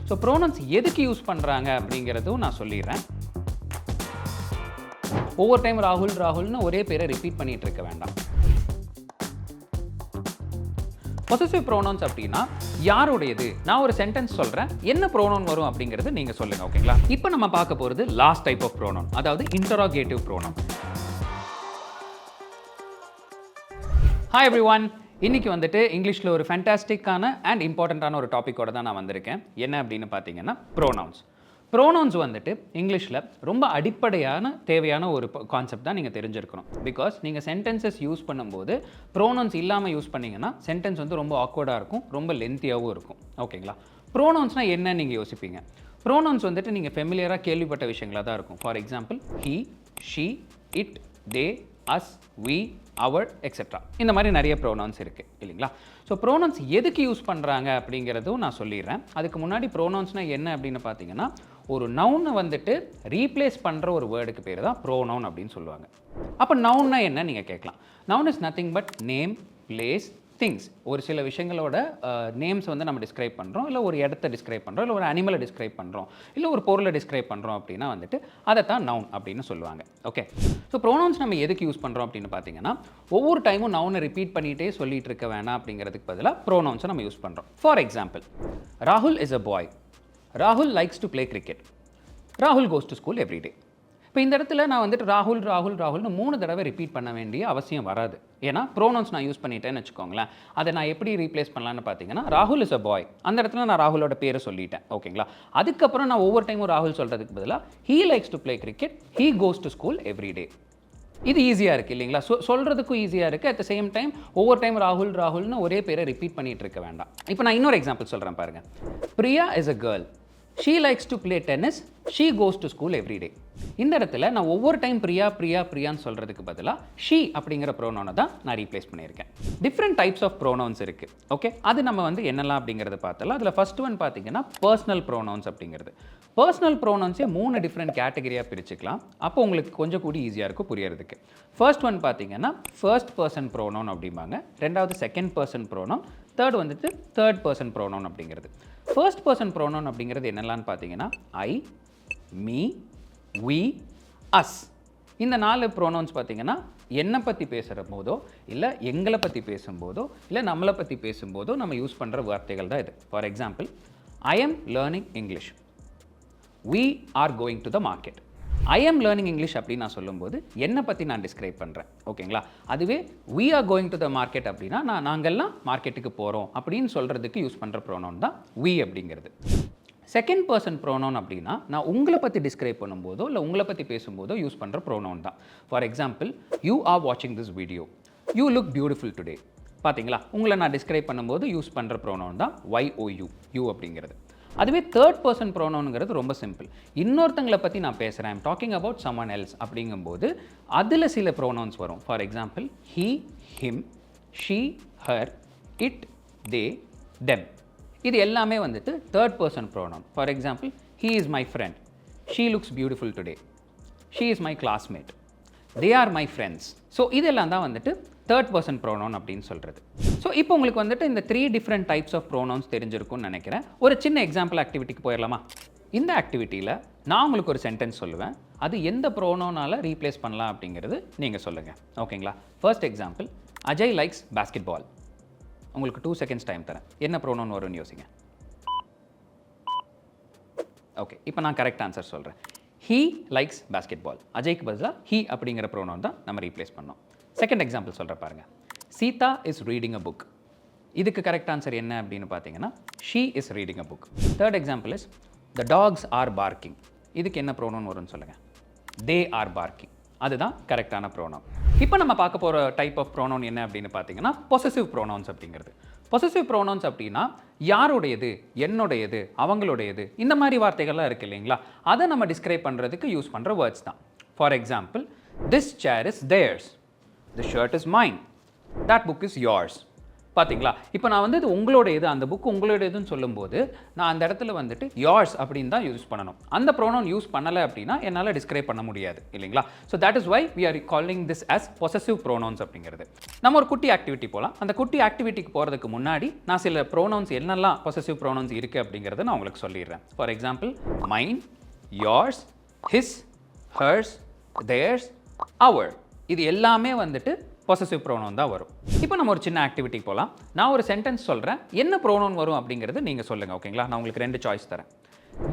So pronouns எதுக்கு use பண்ணுறாங்க அப்படிங்கிறதும் நான் சொல்லிடுறேன். ஒவ்வொரு டைம் ராகுல் ராகுல்னு ஒரே பேரை ரிப்பீட் பண்ணிட்டு இருக்க வேண்டாம். பொசசிவ் ப்ரோனவுன்ஸ் அப்படின்னா யாருடையது, நான் ஒரு சென்டென்ஸ் சொல்கிறேன், என்ன ப்ரோனவுன் வரும் அப்படிங்கிறது நீங்கள் சொல்லுங்கள். ஓகேங்களா? இப்போ நம்ம பார்க்க போகிறது லாஸ்ட் டைப் ஆஃப் ப்ரோனவுன், அதாவது இன்டராகேட்டிவ் ப்ரோனவுன். ஹாய் எவ்ரிவன், இன்னைக்கு வந்துட்டு இங்கிலீஷில் ஒரு ஃபேண்டாஸ்டிக்கான அண்ட் இம்பார்ட்டண்ட்டான ஒரு டாப்பிக்கோட தான் நான் வந்திருக்கேன். என்ன அப்படின்னு பார்த்தீங்கன்னா ப்ரோனவுன்ஸ். ப்ரோனவுன்ஸ் வந்துட்டு இங்கிலீஷில் ரொம்ப அடிப்படையான தேவையான ஒரு கான்செப்ட் தான் நீங்கள் தெரிஞ்சிருக்கணும். பிகாஸ் நீங்கள் சென்டென்சஸ் யூஸ் பண்ணும்போது ப்ரோனவுன்ஸ் இல்லாமல் யூஸ் பண்ணிங்கன்னா சென்டென்ஸ் வந்து ரொம்ப ஆக்வர்டாக இருக்கும், ரொம்ப லென்த்தியாகவும் இருக்கும். ஓகேங்களா? ப்ரோனவுன்ஸ்னால் என்ன நீங்கள் யோசிப்பீங்க. ப்ரோனவுன்ஸ் வந்துட்டு நீங்கள் ஃபெமிலியராக கேள்விப்பட்ட விஷயங்களாக தான் இருக்கும். For example he, she, it, they, us, we, our, etcetera. இந்த மாதிரி நிறைய ப்ரோனவுன்ஸ் இருக்குது இல்லைங்களா? ஸோ ப்ரோனவுன்ஸ் எதுக்கு யூஸ் பண்ணுறாங்க அப்படிங்கிறதும் நான் சொல்லிடுறேன். அதுக்கு முன்னாடி ப்ரோனவுன்ஸ்னால் என்ன அப்படின்னு பார்த்தீங்கன்னா ஒரு நவுனை வந்துட்டு ரீப்ளேஸ் பண்ணுற ஒரு வேர்டுக்கு பேர் தான் ப்ரோனவுன் அப்படின்னு சொல்லுவாங்க. அப்போ நவுன்னா என்ன நீங்கள் கேட்கலாம். Noun is nothing but name, place, things. ஒரு சில விஷயங்களோட நேம்ஸ் வந்து நம்ம டிஸ்கிரைப் பண்ணுறோம், இல்லை ஒரு இடத்த டிஸ்கிரைப் பண்ணுறோம், இல்லை ஒரு அனிமலை டிஸ்கிரைப் பண்ணுறோம், இல்லை ஒரு பொருளை டிஸ்கிரைப் பண்ணுறோம் அப்படின்னா வந்துட்டு அதை தான் நவுன் அப்படின்னு சொல்லுவாங்க. ஓகே, ஸோ ப்ரோனவுன்ஸ் நம்ம எதுக்கு யூஸ் பண்ணுறோம் அப்படின்னு பார்த்தீங்கன்னா ஒவ்வொரு டைமும் நவுனை ரிப்பீட் பண்ணிகிட்டே சொல்லிட்டு இருக்க வேணாம் அப்படிங்கிறதுக்கு பதிலாக ப்ரோனவுன்ஸை நம்ம யூஸ் பண்ணுறோம். ஃபார் எக்ஸாம்பிள், ராகுல் இஸ் அ பாய், ராகுல் லைக்ஸ் டு ப்ளே கிரிக்கெட், ராகுல் goes to school every day. இப்போ இந்த இடத்துல நான் வந்துட்டு ராகுல் ராகுல் ராகுல்னு 3 தடவை ரிப்பீட் பண்ண வேண்டிய அவசியம் வராது. ஏன்னா ப்ரோனவுன்ஸ் நான் யூஸ் பண்ணிட்டேன்னு வச்சுக்கோங்களேன். அதை நான் எப்படி ரீப்ளேஸ் பண்ணலான்னு பார்த்தீங்கன்னா ராகுல் இஸ் அ பாய், அந்த இடத்துல நான் ராகுலோட பேரை சொல்லிட்டேன். ஓகேங்களா? அதுக்கப்புறம் நான் ஒவ்வொரு டைமும் ராகுல் சொல்கிறதுக்கு பதிலாக he likes to play cricket, he goes to school every day. இது ஈஸியாக இருக்குது இல்லைங்களா? சொல்கிறதுக்கும் ஈஸியாக இருக்குது. அட் த சேம் டைம் ஒவ்வொரு டைம் ராகுல் ராகுல்னு ஒரே பேரை ரிப்பீட் பண்ணிகிட்டு இருக்க வேண்டாம். இப்போ நான் இன்னொரு எக்ஸாம்பிள் சொல்கிறேன் பாருங்கள். Priya is a girl, she likes to play tennis, she goes to school every day. இந்த இடத்துல நான் ஒவ்வொரு டைம் பிரியா பிரியா பிரியான்னு சொல்கிறதுக்கு பதிலாக ஷீ அப்படிங்கிற ப்ரோனவுனை தான் நான் ரீப்ளேஸ் பண்ணியிருக்கேன். டிஃப்ரெண்ட் டைப்ஸ் ஆஃப் ப்ரோனவுன்ஸ் இருக்குது. ஓகே, அது நம்ம வந்து என்னெல்லாம் அப்படிங்கிறத பார்த்தலாம். அதில் ஃபர்ஸ்ட் ஒன் பார்த்தீங்கன்னா பர்சனல் ப்ரோனவுன்ஸ் அப்படிங்கிறது. பர்சனல் ப்ரோனவுன்ஸே 3 டிஃப்ரெண்ட் கேட்டகரியாக பிரிச்சுக்கலாம். அப்போ உங்களுக்கு கொஞ்சம் கூட ஈஸியாக இருக்கும் புரியறதுக்கு. ஃபர்ஸ்ட் ஒன் பார்த்தீங்கன்னா ஃபர்ஸ்ட் பர்சன் ப்ரோனவுன் அப்படிம்பாங்க, ரெண்டாவது செகண்ட் பர்சன் ப்ரோனவுன், தேர்ட் வந்துட்டு தேர்ட் பர்சன் ப்ரோனவுன் அப்படிங்கிறது. ஃபர்ஸ்ட் பர்சன் ப்ரோனவுன் அப்படிங்கிறது என்னெல்லாம்னு பார்த்தீங்கன்னா ஐ, மீ, we, us. இந்த 4 ப்ரோனவுன்ஸ் பார்த்தீங்கன்னா என்னை பற்றி பேசுகிற போதோ, இல்லை எங்களை பற்றி பேசும்போதோ, இல்லை நம்மளை பற்றி பேசும்போதோ நம்ம யூஸ் பண்ணுற வார்த்தைகள் தான் இது. For example, I am learning English, we are going to the market. I am learning English அப்படின்னு நான் சொல்லும்போது என்னை பற்றி நான் டிஸ்கிரைப் பண்ணுறேன். ஓகேங்களா? அதுவே we are going to the market அப்படின்னா நாங்கள்லாம் மார்க்கெட்டுக்கு போகிறோம் அப்படின்னு சொல்கிறதுக்கு யூஸ் பண்ணுற ப்ரோனவுன் தான் we அப்படிங்கிறது. செகண்ட் பர்சன் ப்ரோனவுன் அப்படின்னா நான் உங்களை பற்றி டிஸ்கிரைப் பண்ணும்போதோ இல்லை உங்களை பற்றி பேசும்போதோ யூஸ் பண்ணுற ப்ரோனவுன் தான். ஃபார் எக்ஸாம்பிள், யூ ஆர் வாட்சிங் this video, you look beautiful today. பார்த்தீங்களா? உங்களை நான் டிஸ்கிரைப் பண்ணும்போது யூஸ் பண்ணுற ப்ரோனவுன் தான் YOU, யூ அப்படிங்கிறது. அதுவே தேர்ட் பர்சன் ப்ரோனவுனுங்கிறது ரொம்ப சிம்பிள். இன்னொருத்தங்களை பற்றி நான் பேசுகிறேன், I'm talking about someone else அப்படிங்கும்போது அதில் சில ப்ரோனவுன்ஸ் வரும். For example, he, him, she, her, it, they, them. இது எல்லாமே வந்துட்டு third person pronoun. For example, he is my friend, she looks beautiful today, she is my classmate, they are my friends. So இதெல்லாம் தான் வந்துட்டு third person pronoun அப்படின்னு சொல்கிறது. So இப்போ உங்களுக்கு வந்துட்டு இந்த 3 டிஃப்ரெண்ட் டைப்ஸ் ஆஃப் ப்ரோனவுன்ஸ் தெரிஞ்சிருக்கும்னு நினைக்கிறேன். ஒரு சின்ன எக்ஸாம்பிள் ஆக்டிவிட்டிக்கு போயிடலாமா? இந்த ஆக்டிவிட்டியில் நான் உங்களுக்கு ஒரு சென்டென்ஸ் சொல்லுவேன், அது எந்த ப்ரோனவுனால் ரீப்ளேஸ் பண்ணலாம் அப்படிங்கிறது நீங்கள் சொல்லுங்கள். ஓகேங்களா? First example, Ajay likes basketball. உங்களுக்கு 2 செகண்ட்ஸ் டைம் தரேன். என்ன ப்ரோனவுன் வரும்னு யோசிங்க. ஓகே, இப்போ நான் கரெக்ட் ஆன்சர் சொல்கிறேன். He likes basketball. அஜய்க்கு பதிலாக ஹீ அப்படிங்கிற ப்ரோனவுன் தான் நம்ம ரீப்ளேஸ் பண்ணோம். செகண்ட் எக்ஸாம்பிள் சொல்கிற பாருங்க. Sita is reading a book. இதுக்கு கரெக்ட் ஆன்சர் என்ன அப்படின்னு பார்த்தீங்கன்னா she is reading a book. Third example is the dogs are barking. இதுக்கு என்ன ப்ரோனவுன் வரும்னு சொல்லுங்கள். They are barking. அதுதான் கரெக்டான ப்ரோனவுன். இப்போ நம்ம பார்க்க போகிற டைப் ஆஃப் ப்ரோனவுன் என்ன அப்படின்னு பார்த்தீங்கன்னா பொசசிவ் ப்ரோனவுன்ஸ் அப்படிங்கிறது. பொசசிவ் ப்ரோனவுன்ஸ் அப்படின்னா யாருடையது, என்னுடையது, அவங்களுடையது, இந்த மாதிரி வார்த்தைகள்லாம் இருக்குது இல்லைங்களா? அதை நம்ம டிஸ்கிரைப் பண்ணுறதுக்கு யூஸ் பண்ணுற வேர்ட்ஸ் தான். For example, this chair is theirs, this shirt is mine, that book is yours, பாத்தீங்களா? இப்போ நான் வந்து இது உங்களுடையது, அந்த புக் உங்களுடையதுன்னு சொல்லும்போது நான் அந்த இடத்துல வந்துட்டு yours அப்படின்னு தான் யூஸ் பண்ணணும். அந்த pronoun யூஸ் பண்ணல அப்படின்னா என்னால டிஸ்கிரைப் பண்ண முடியாது இல்லைங்களா? So that is why we are calling this as possessive pronouns அப்படிங்கிறது. நம்ம ஒரு குட்டி ஆக்டிவிட்டி போலாம். அந்த குட்டி ஆக்டிவிட்டிக்கு போறதுக்கு முன்னாடி நான் சில pronouns என்னெல்லாம் possessive pronouns இருக்கு அப்படிங்கறத நான் உங்களுக்கு சொல்லிடுறேன். For example mine, yours, his, hers, theirs, our. இது எல்லாமே வந்துட்டு possessive pronoun தான் வரும். இப்போ நம்ம ஒரு சின்ன ஆக்டிவிட்டிக்கு போலாம். நான் ஒரு சென்டென்ஸ் சொல்றேன். என்ன pronoun வரும் அப்படிங்கறது நீங்க சொல்லுங்க. ஓகேங்களா? நான் உங்களுக்கு ரெண்டு சாய்ஸ் தரேன்.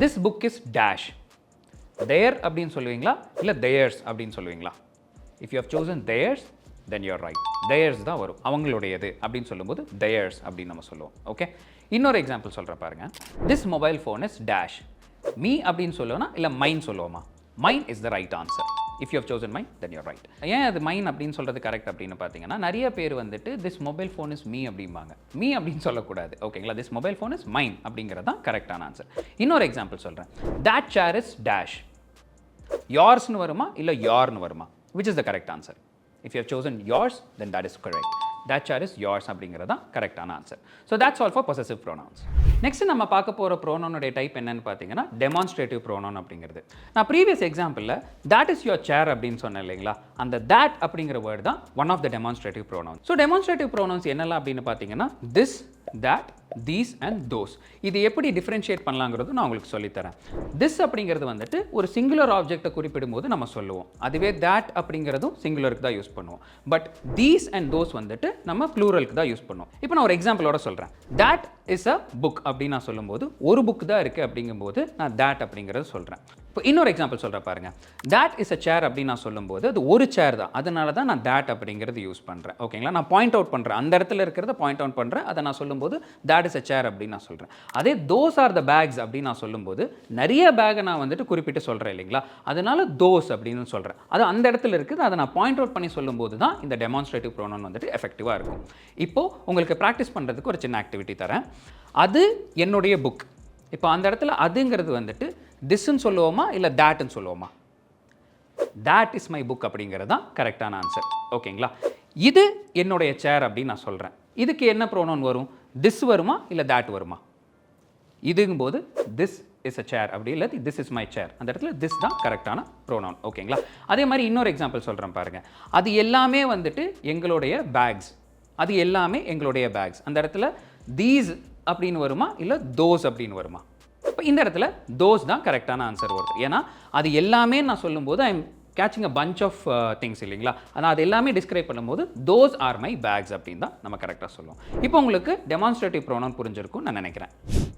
This book is dash. Their அப்படின்னு சொல்லுவீங்களா இல்ல theirs அப்படின்னு சொல்லுவீங்களா? If you have chosen theirs, then you are right. Theirs தான் வரும். அவங்களுடையது அப்படின்னு சொல்லும்போது theirs அப்படின்னு நம்ம சொல்லுவோம். ஓகே? இன்னொரு எக்ஸாம்பிள் சொல்றேன் பாருங்க. This mobile phone is dash. Me அப்படின்னு சொல்லுவோமா இல்ல mine சொல்லுவோமா? Mine is the right answer. If you have chosen mine, then you're right. ஏன் அது mine அப்படின்னு சொல்றது கரெக்ட் அப்படின்னு பார்த்தீங்கன்னா நிறைய பேர் வந்துட்டு this mobile phone is me அப்படிம்பாங்க. me அப்படின்னு சொல்லக்கூடாது. ஓகேங்களா? this mobile phone is mine அப்படிங்கிறது தான் கரெக்டான ஆன்சர். இன்னொரு எக்ஸாம்பிள் சொல்றேன். that chair is dash. yours-னு வருமா இல்ல your-னு வருமா? which is the correct answer? If you have chosen yours, then that is correct. That chair is yours அப்படிங்கிறது தான் கரெக்டான answer. So that's all for possessive pronouns. Next நம்ம பார்க்க போகிற ப்ரோனோனுடைய டைப் என்னன்னு பார்த்தீங்கன்னா டெமான்ஸ்ட்ரேட்டிவ் ப்ரோனோன் அப்படிங்கிறது. நான் previous எக்ஸாம்பிளில் that is your chair அப்படின்னு சொன்னேன் இல்லைங்களா? அந்த that அப்படிங்கிற வேர்டு தான் one of the demonstrative pronouns. So demonstrative pronouns என்னெல்லாம் அப்படின்னு பார்த்தீங்கன்னா this, that, these and those. இது எப்படி டிஃபரன்ஷியேட் பண்ணலாங்கிறது நான் உங்களுக்கு சொல்லித்தரேன். this அப்படிங்கிறது வந்துட்டு ஒரு சிங்குலர் ஆப்ஜெக்ட்டை குறிப்பிடும்போது நம்ம சொல்லுவோம். அதுவே that அப்படிங்கிறதும் சிங்குலருக்கு தான் யூஸ் பண்ணுவோம். பட் these and those வந்துட்டு நம்ம ப்ளூரலுக்கு தான் யூஸ் பண்ணுவோம். இப்போ நான் ஒரு எக்ஸாம்பிளோட சொல்கிறேன். that is a book அப்படின்னு நான் சொல்லும்போது ஒரு புக் தான் இருக்குது அப்படிங்கும்போது நான் that அப்படிங்கிறது சொல்கிறேன். இப்போ இன்னொரு எக்ஸாம்பிள் சொல்கிறேன் பாருங்க. that is a chair அப்படின்னு நான் சொல்லும்போது அது ஒரு சேர் தான், அதனால தான் நான் that அப்படிங்கிறது யூஸ் பண்ணுறேன். ஓகேங்களா? நான் பாயிண்ட் அவுட் பண்ணுறேன், அந்த இடத்துல இருக்கிறத பாயிண்ட் அவுட் பண்ணுறேன், அதை நான் சொல்லும்போது that is a chair அப்படின்னு நான் சொல்கிறேன். அதே those are the bags அப்படின்னு நான் சொல்லும்போது நிறைய பேக்கை நான் வந்துட்டு குறிப்பிட்டு சொல்கிறேன் இல்லைங்களா? அதனால those அப்படின்னு சொல்கிறேன். அது அந்த இடத்துல இருக்குது, அதை நான் பாயிண்ட் அவுட் பண்ணி சொல்லும்போது தான் இந்த டெமான்ஸ்ட்ரேட்டிவ் ப்ரோனவுன் வந்துட்டு எஃபெக்டிவாக இருக்கும். இப்போது உங்களுக்கு ப்ராக்டிஸ் பண்ணுறதுக்கு ஒரு சின்ன ஆக்டிவிட்டி தரேன். அது என்னுடைய புக். இப்போ அந்த இடத்துல அதுங்கிறது வந்துட்டு திஸ்ன்னு சொல்லுவோமா இல்லை தேட்ன்னு சொல்லுவோமா? தேட் இஸ் மை புக் அப்படிங்கிறது தான் கரெக்டான ஆன்சர். ஓகேங்களா? இது என்னுடைய சேர் அப்படின்னு நான் சொல்கிறேன். இதுக்கு என்ன ப்ரோனவுன் வரும்? திஸ் வருமா இல்லை தேட் வருமா? இதுங்கும்போது திஸ் இஸ் அ சேர் அப்படி இல்லை திஸ் இஸ் மை சேர், அந்த இடத்துல திஸ் தான் கரெக்டான ப்ரோனவுன். ஓகேங்களா? அதே மாதிரி இன்னொரு எக்ஸாம்பிள் சொல்கிறேன் பாருங்கள். அது எல்லாமே வந்துட்டு எங்களுடைய பேக்ஸ். அது எல்லாமே எங்களுடைய பேக்ஸ். அந்த இடத்துல தீஸ் அப்படின்னு வருமா இல்லை தோஸ் அப்படின்னு வருமா? இப்போ இந்த இடத்துல தோஸ் தான் கரெக்டான ஆன்சர் வருது. ஏன்னா அது எல்லாமே நான் சொல்லும்போது I am catching a bunch of things இல்லைங்களா? ஆனால் அது எல்லாமே டிஸ்கிரைப் பண்ணும்போது தோஸ் ஆர் மை பேக்ஸ் அப்படின்னு தான் நம்ம கரெக்டாக சொல்லுவோம். இப்போ உங்களுக்கு டெமான்ஸ்ட்ரேட்டிவ் ப்ரோனவுன் புரிஞ்சிருக்கும் நான் நினைக்கிறேன்.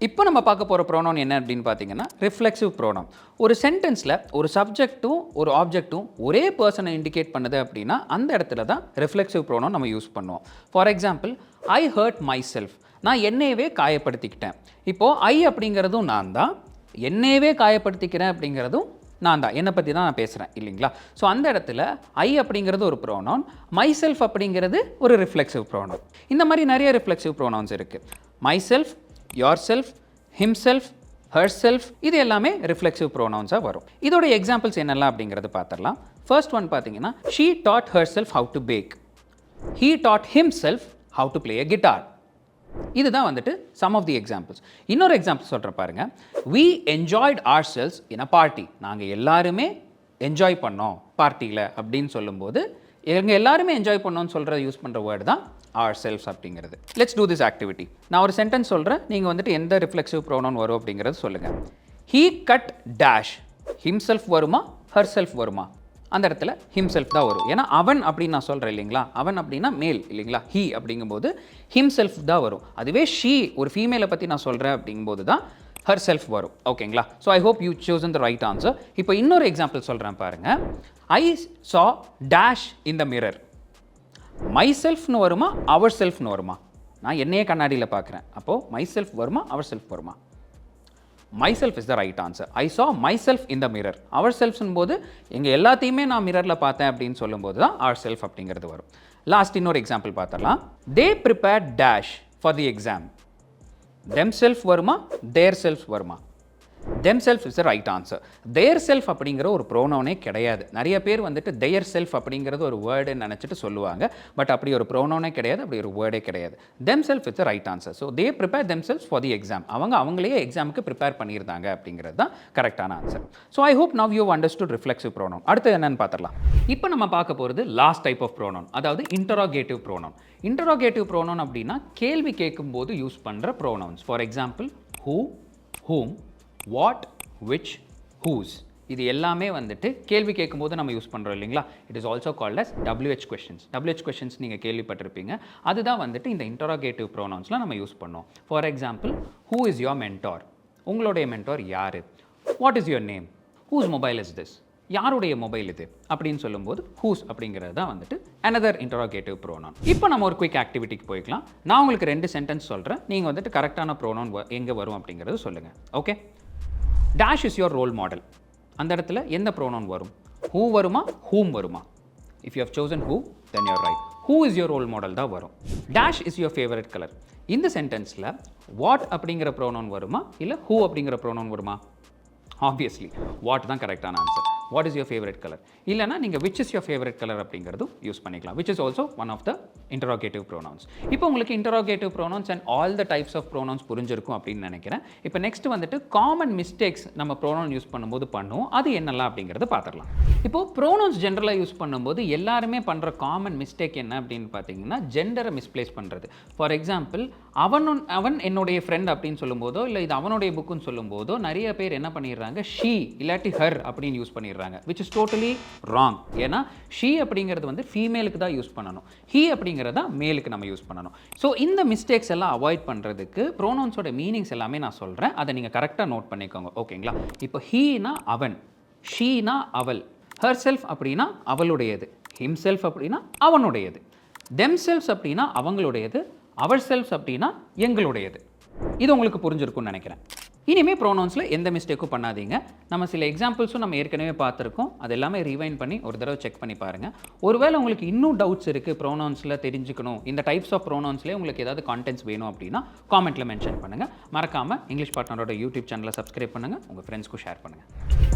இப்போ நம்ம பார்க்க போகிற ப்ரோனவுன் என்ன அப்படின்னு பார்த்தீங்கன்னா ரிஃப்ளெக்சிவ் ப்ரோனவுன். ஒரு சென்டென்ஸில் ஒரு சப்ஜெக்ட்டும் ஒரு ஆப்ஜெக்ட்டும் ஒரே பர்சனை இண்டிகேட் பண்ணுது அப்படின்னா அந்த இடத்துல தான் ரிஃப்ளெக்சிவ் ப்ரோனவுன் நம்ம யூஸ் பண்ணுவோம். For example I heard my self. நான் என்னையவே காயப்படுத்திக்கிட்டேன். இப்போது ஐ அப்படிங்கிறதும் நான் தான், என்னையவே காயப்படுத்திக்கிறேன் அப்படிங்கிறதும் நான் தான், என்னை பற்றி தான் நான் பேசுகிறேன் இல்லைங்களா? ஸோ அந்த இடத்துல ஐ அப்படிங்கிறது ஒரு ப்ரோனவுன், மை செல்ஃப் அப்படிங்கிறது ஒரு ரிஃப்ளெக்சிவ் ப்ரோனவுன். இந்த மாதிரி நிறைய ரிஃப்ளெக்சிவ் ப்ரோனவுன்ஸ் இருக்குது. My self, your self, him self, her self, இது எல்லாமே ரிஃப்ளெக்சிவ் ப்ரோனவுன்ஸாக வரும். இதோட எக்ஸாம்பிள்ஸ் என்னெல்லாம் அப்படிங்கிறது பார்த்துடலாம். ஃபர்ஸ்ட் ஒன் பார்த்தீங்கன்னா she taught herself how to bake. He taught himself how to play a guitar. இதுதான் வந்துட்டு சம் ஆஃப் தி எக்ஸாம்பிள்ஸ். இன்னொரு எக்ஸாம்பிள் சொல்கிறேன் பாருங்க. we enjoyed ourselves in a party. நாங்கள் எல்லாருமே என்ஜாய் பண்ணோம் பார்ட்டியில் அப்படின்னு சொல்லும்போது எங்கள் எல்லாருமே என்ஜாய் பண்ணோன்னு சொல்கிற யூஸ் பண்ணுற வேர்டு தான் ourselves அப்படிங்கிறது. Let's do this activity. நான் ஒரு சென்டென்ஸ் சொல்கிறேன், நீங்கள் வந்துட்டு எந்த ரிஃப்ளெக்சிவ் ப்ரோனவுன் வரும் அப்படிங்கிறது சொல்லுங்கள். he cut dash. himself வருமா herself வருமா? அந்த இடத்துல himself தான் வரும். ஏன்னா அவன் அப்படின்னு நான் சொல்கிறேன் இல்லைங்களா? அவன் அப்படின்னா மேல் இல்லைங்களா? he அப்படிங்கும்போது himself தான் வரும். அதுவே she ஒரு ஃபீமேலை பற்றி நான் சொல்கிறேன் அப்படிங்கும்போது தான் herself வரும். ஓகேங்களா? So I hope you chosen the right answer. இப்போ இன்னொரு எக்ஸாம்பிள் சொல்கிறேன் பாருங்கள். I saw dash in the mirror. myselfனு வருமா ourselfனு வருமா? நான் என்னையே கண்ணாடியில் பார்க்குறேன். அப்போது myself வருமா ourself வருமா? myself is the right answer. I saw myself in the mirror. ourselves போது எங்க எல்லாத்தையுமே நான் மிரரில் பார்த்தேன் அப்படின்னு சொல்லும்போது தான் ourself அப்படிங்கிறது வரும். லாஸ்ட் இன்னொரு எக்ஸாம்பிள் பார்த்தலாம். they prepared dash for the exam. themselves வருமா their self வருமா? themselves is the right answer. their self அப்படிங்கிற ஒரு ப்ரோனவுனே கிடையாது. நிறைய பேர் வந்துட்டு their self அப்படிங்கிறது ஒரு வேர்டுன்னு நினச்சிட்டு சொல்லுவாங்க. பட் அப்படி ஒரு ப்ரோனவுனே கிடையாது, அப்படி ஒரு வேர்டே கிடையாது. themselves is the right answer. so they prepare themselves for the exam. அவங்களே எக்ஸாமுக்கு ப்ரிப்பேர் பண்ணியிருந்தாங்க அப்படிங்கிறது தான் கரெக்டான answer. So I hope now you understood reflexive pronoun. அடுத்து என்னன்னு பார்த்துடலாம். இப்போ நம்ம பார்க்க போகிறது லாஸ்ட் டைப் ஆஃப் ப்ரோனவுன், அதாவது இன்டரோகேட்டிவ் ப்ரோனவுன். இன்டரோகேட்டிவ் ப்ரோனவுன் அப்படின்னா கேள்வி கேட்கும்போது யூஸ் பண்ணுற pronouns. For example who, whom, what, which, whose. இது எல்லாமே வந்துட்டு கேள்வி கேட்கும்போது நம்ம யூஸ் பண்ணுறோம் இல்லைங்களா. It is also called as WH questions. WH questions நீங்கள் கேள்விப்பட்டிருப்பீங்க. அதுதான் வந்துட்டு இந்த இன்டரோகேட்டிவ் ப்ரோனவுன்ஸ்லாம் நம்ம யூஸ் பண்ணோம். For example who is your mentor? உங்களுடைய மென்டார் யார்? What is your name? whose mobile is this? யாருடைய மொபைல் இது அப்படின்னு சொல்லும்போது whose அப்படிங்கிறது தான் வந்துட்டு another interrogative pronoun. இப்போ நம்ம ஒரு குயிக் ஆக்டிவிட்டிக்கு போய்க்கலாம். நான் உங்களுக்கு 2 சென்டென்ஸ் சொல்கிறேன், நீங்கள் வந்துட்டு கரெக்டான ப்ரோனவுன் எங்கே வரும் அப்படிங்கிறது சொல்லுங்கள். Okay. Dash is your role model. அந்த இடத்துல எந்த ப்ரோனவுன் வரும்? who வருமா, whom வருமா? if you have chosen who, then you are right. who is your role model தான் வரும். Dash is your favorite color. இந்த சென்டென்ஸில் வாட் அப்படிங்கிற ப்ரோனவுன் வருமா இல்லை who அப்படிங்கிற ப்ரோனவுன் வருமா? ஆப்வியஸ்லி வாட் தான் கரெக்டான ஆன்சர். What is your favourite colour? இல்லைனா நீங்கள் which is your favourite colour அப்படிங்கிறதும் யூஸ் பண்ணிக்கலாம். Which is also one of the interrogative pronouns. இப்போ உங்களுக்கு interrogative pronouns and all the types of pronouns புரிஞ்சிருக்கும் அப்படின்னு நினைக்கிறேன். இப்போ நெக்ஸ்ட் வந்துட்டு காமன் மிஸ்டேக்ஸ் நம்ம ப்ரோனவுன் யூஸ் பண்ணும்போது பண்ணுவோம். அது என்னெல்லாம் அப்படிங்கிறத பார்த்துடலாம். இப்போது ப்ரோனவுன்ஸ் ஜென்ரலாக யூஸ் பண்ணும்போது எல்லாருமே பண்ணுற காமன் மிஸ்டேக் என்ன அப்படின்னு பார்த்தீங்கன்னா ஜெண்டரை மிஸ்பிளேஸ் பண்ணுறது. ஃபார் எக்ஸாம்பிள் அவன் என்னுடைய ஃப்ரெண்ட் அப்படின்னு சொல்லும்போதோ இல்லை இது அவனுடைய புக்குன்னு சொல்லும்போதோ நிறைய பேர் என்ன பண்ணிடுறாங்க, ஷீ இல்லாட்டி ஹர் அப்படின்னு யூஸ் பண்ணிடுறாங்க. which is totally wrong. ஏன்னா ஷீ அப்படிங்கிறது வந்து ஃபீமேலுக்கு தான் யூஸ் பண்ணணும், ஹீ அப்படிங்கிறத மேலுக்கு நம்ம யூஸ் பண்ணணும். ஸோ இந்த மிஸ்டேக்ஸ் எல்லாம் அவாய்ட் பண்ணுறதுக்கு ப்ரோனவுன்ஸோட மீனிங்ஸ் எல்லாமே நான் சொல்கிறேன், அதை நீங்கள் கரெக்டாக நோட் பண்ணிக்கோங்க. ஓகேங்களா. இப்போ ஹீனா அவன், ஷீனா அவள், ஹர் செல்ஃப் அப்படின்னா அவளுடையது, ஹிம் செல்ஃப் அப்படின்னா அவனுடையது, தெம் செல்ஃப்ஸ் அப்படின்னா அவங்களுடையது, அவர் செல்ஃப்ஸ் அப்படின்னா எங்களுடையது. இது உங்களுக்கு புரிஞ்சிருக்கும்னு நினைக்கிறேன். இனிமேல் ப்ரோனவுன்ஸில் எந்த மிஸ்டேக்கும் பண்ணாதீங்க. நம்ம சில எக்ஸாம்பிள்ஸும் நம்ம ஏற்கனவே பார்த்துருக்கோம், அது எல்லாமே ரீவைண்ட் பண்ணி ஒரு தடவை செக் பண்ணி பாருங்கள். ஒருவேளை உங்களுக்கு இன்னும் டவுட்ஸ் இருக்குது ப்ரோனவுன்ஸில் தெரிஞ்சுக்கணும், இந்த டைப்ஸ் ஆஃப் ப்ரோனவுன்ஸ்லேயே உங்களுக்கு ஏதாவது கான்டென்ட்ஸ் வேணும் அப்படின்னா காமெண்ட்டில் மென்ஷன் பண்ணுங்கள். மறக்காமல் இங்கிலீஷ் பார்ட்னரோட யூடியூப் சேனலை சப்ஸ்கிரைப் பண்ணுங்கள், உங்கள் ஃப்ரெண்ட்ஸ்க்கும் ஷேர் பண்ணுங்கள்.